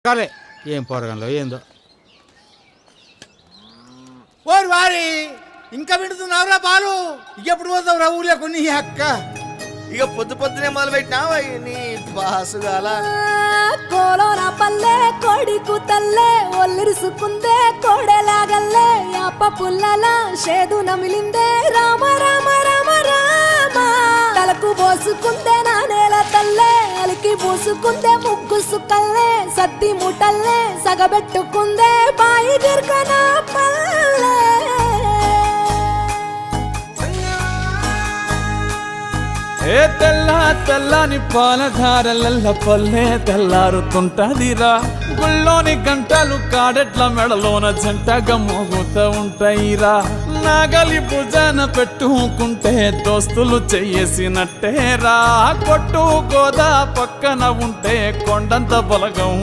కలే ఏం పోరగంలో ఏందో ఓరి వారి ఇంకా వింటున్నావురా బాలు ఎప్పుడు పోతావురా ఊళ్ళో కొన్ని అక్క ఇక పొద్దు పొద్దునే మొదలు పెట్టినావా నీ బాసుగాల కోలోన పల్లె కొడికు తల్లే ఒల్లిరుసుకుందే కోడెలాగల్లే యాప పుల్లల షేదు నమిలిందే రామ రామ రామ రామ తలకు పోసుకుందే నా నేల తల్లే అలికి పూసుకుందే ముగ్గు సుక్కల్లే సద్ది ముటల్లే సగబెట్టుకుందే బాయి దిర్కన పల్లె ఏ తెల్ల తెల్లని పాలధారలల్ల పల్లె తెల్లారుతుంటదిరా గుళ్ళోని గంటలు కాడెట్ల మెడలోన జంటగా మోగుతూ ఉంటాయిరా నాగలి భుజాన పెట్టుకుంటే దోస్తులు చెయ్యేసినట్టేరా కొట్టు గోదా పక్కన ఉంటే కొండంత బలగం